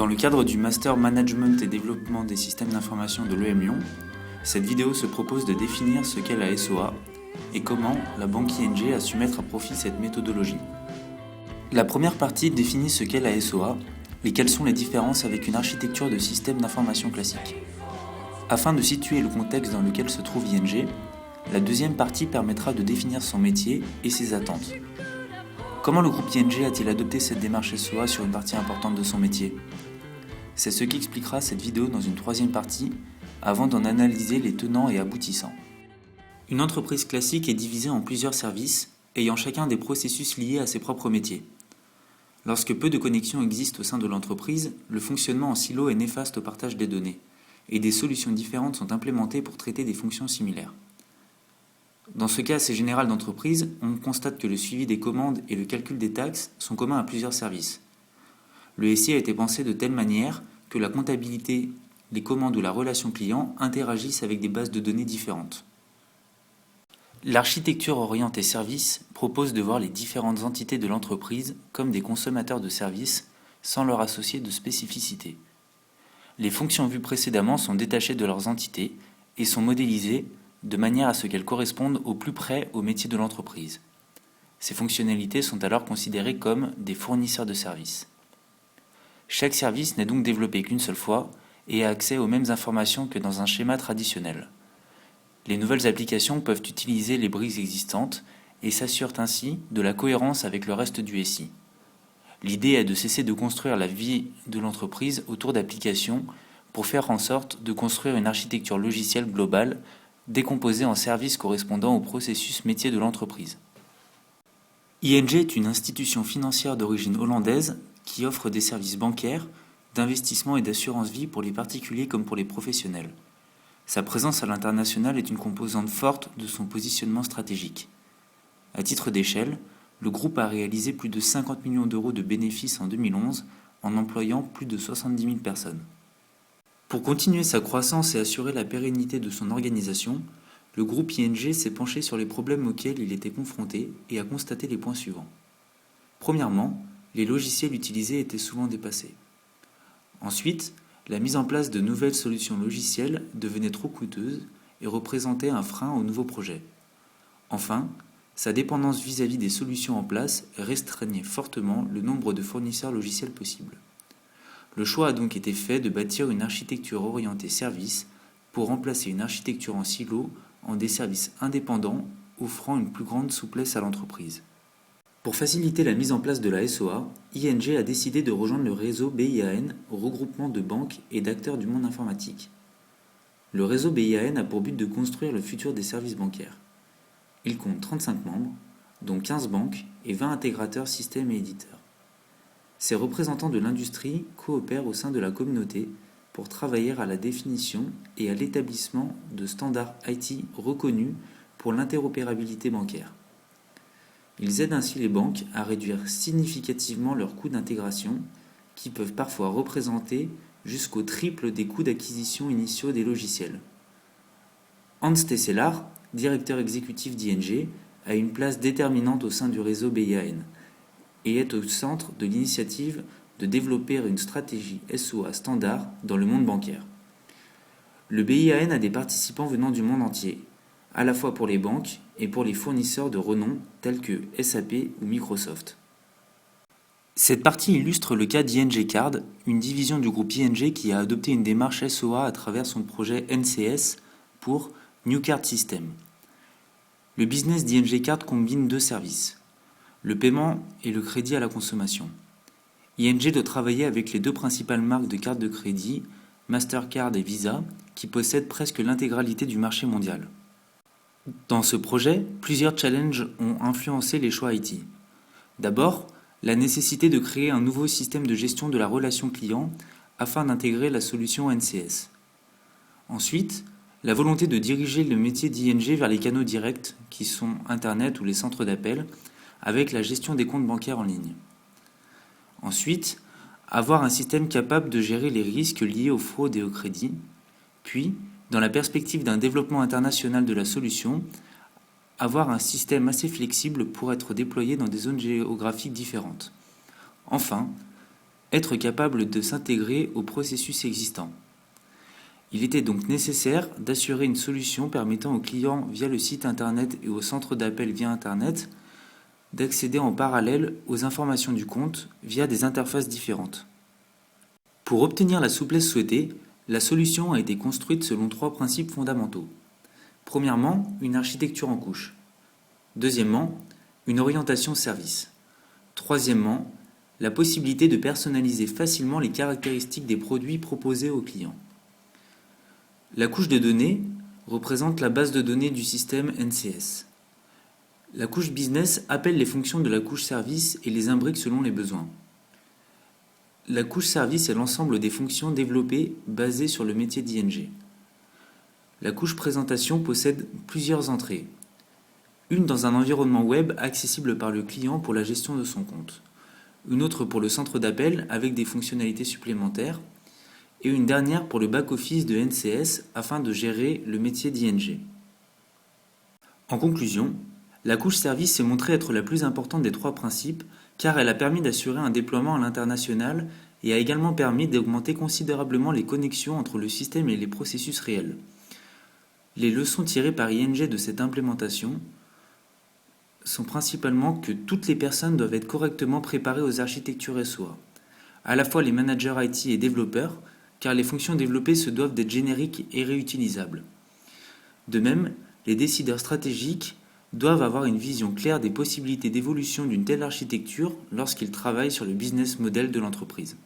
Dans le cadre du Master Management et Développement des systèmes d'information de l'EM Lyon, cette vidéo se propose de définir ce qu'est la SOA et comment la banque ING a su mettre à profit cette méthodologie. La première partie définit ce qu'est la SOA et quelles sont les différences avec une architecture de système d'information classique. Afin de situer le contexte dans lequel se trouve ING, la deuxième partie permettra de définir son métier et ses attentes. Comment le groupe ING a-t-il adopté cette démarche SOA sur une partie importante de son métier ? C'est ce qu'expliquera cette vidéo dans une troisième partie, avant d'en analyser les tenants et aboutissants. Une entreprise classique est divisée en plusieurs services, ayant chacun des processus liés à ses propres métiers. Lorsque peu de connexions existent au sein de l'entreprise, le fonctionnement en silo est néfaste au partage des données, et des solutions différentes sont implémentées pour traiter des fonctions similaires. Dans ce cas assez général d'entreprise, on constate que le suivi des commandes et le calcul des taxes sont communs à plusieurs services. Le SI a été pensé de telle manière que la comptabilité, les commandes ou la relation client interagissent avec des bases de données différentes. L'architecture orientée service propose de voir les différentes entités de l'entreprise comme des consommateurs de services sans leur associer de spécificité. Les fonctions vues précédemment sont détachées de leurs entités et sont modélisées de manière à ce qu'elles correspondent au plus près au métier de l'entreprise. Ces fonctionnalités sont alors considérées comme des fournisseurs de services. Chaque service n'est donc développé qu'une seule fois et a accès aux mêmes informations que dans un schéma traditionnel. Les nouvelles applications peuvent utiliser les briques existantes et s'assurent ainsi de la cohérence avec le reste du SI. L'idée est de cesser de construire la vie de l'entreprise autour d'applications pour faire en sorte de construire une architecture logicielle globale décomposée en services correspondant au processus métier de l'entreprise. ING est une institution financière d'origine hollandaise qui offre des services bancaires, d'investissement et d'assurance vie pour les particuliers comme pour les professionnels. Sa présence à l'international est une composante forte de son positionnement stratégique. À titre d'échelle, le groupe a réalisé plus de 50 millions d'euros de bénéfices en 2011 en employant plus de 70 000 personnes. Pour continuer sa croissance et assurer la pérennité de son organisation, le groupe ING s'est penché sur les problèmes auxquels il était confronté et a constaté les points suivants. Premièrement, les logiciels utilisés étaient souvent dépassés. Ensuite, la mise en place de nouvelles solutions logicielles devenait trop coûteuse et représentait un frein aux nouveaux projets. Enfin, sa dépendance vis-à-vis des solutions en place restreignait fortement le nombre de fournisseurs logiciels possibles. Le choix a donc été fait de bâtir une architecture orientée service pour remplacer une architecture en silo en des services indépendants offrant une plus grande souplesse à l'entreprise. Pour faciliter la mise en place de la SOA, ING a décidé de rejoindre le réseau BIAN, regroupement de banques et d'acteurs du monde informatique. Le réseau BIAN a pour but de construire le futur des services bancaires. Il compte 35 membres, dont 15 banques et 20 intégrateurs systèmes et éditeurs. Ces représentants de l'industrie coopèrent au sein de la communauté pour travailler à la définition et à l'établissement de standards IT reconnus pour l'interopérabilité bancaire. Ils aident ainsi les banques à réduire significativement leurs coûts d'intégration, qui peuvent parfois représenter jusqu'au triple des coûts d'acquisition initiaux des logiciels. Hans Tesselar, directeur exécutif d'ING, a une place déterminante au sein du réseau BIAN et est au centre de l'initiative de développer une stratégie SOA standard dans le monde bancaire. Le BIAN a des participants venant du monde entier, à la fois pour les banques et pour les fournisseurs de renom tels que SAP ou Microsoft. Cette partie illustre le cas d'ING Card, une division du groupe ING qui a adopté une démarche SOA à travers son projet NCS pour New Card System. Le business d'ING Card combine deux services, le paiement et le crédit à la consommation. ING doit travailler avec les deux principales marques de cartes de crédit, Mastercard et Visa, qui possèdent presque l'intégralité du marché mondial. Dans ce projet, plusieurs challenges ont influencé les choix IT. D'abord, la nécessité de créer un nouveau système de gestion de la relation client afin d'intégrer la solution NCS. Ensuite, la volonté de diriger le métier d'ING vers les canaux directs, qui sont Internet ou les centres d'appel, avec la gestion des comptes bancaires en ligne. Ensuite, avoir un système capable de gérer les risques liés aux fraudes et au crédit. Puis, dans la perspective d'un développement international de la solution, avoir un système assez flexible pour être déployé dans des zones géographiques différentes. Enfin, être capable de s'intégrer aux processus existants. Il était donc nécessaire d'assurer une solution permettant aux clients via le site internet et au centre d'appel via internet d'accéder en parallèle aux informations du compte via des interfaces différentes. Pour obtenir la souplesse souhaitée, la solution a été construite selon 3 principes fondamentaux. Premièrement, une architecture en couches. Deuxièmement, une orientation service. Troisièmement, la possibilité de personnaliser facilement les caractéristiques des produits proposés aux clients. La couche de données représente la base de données du système NCS. La couche business appelle les fonctions de la couche service et les imbrique selon les besoins. La couche service est l'ensemble des fonctions développées basées sur le métier d'ING. La couche présentation possède plusieurs entrées. Une dans un environnement web accessible par le client pour la gestion de son compte. Une autre pour le centre d'appel avec des fonctionnalités supplémentaires. Et une dernière pour le back-office de NCS afin de gérer le métier d'ING. En conclusion, la couche service s'est montrée être la plus importante des 3 principes car elle a permis d'assurer un déploiement à l'international et a également permis d'augmenter considérablement les connexions entre le système et les processus réels. Les leçons tirées par ING de cette implémentation sont principalement que toutes les personnes doivent être correctement préparées aux architectures SOA, à la fois les managers IT et développeurs, car les fonctions développées se doivent d'être génériques et réutilisables. De même, les décideurs stratégiques doivent avoir une vision claire des possibilités d'évolution d'une telle architecture lorsqu'ils travaillent sur le business model de l'entreprise.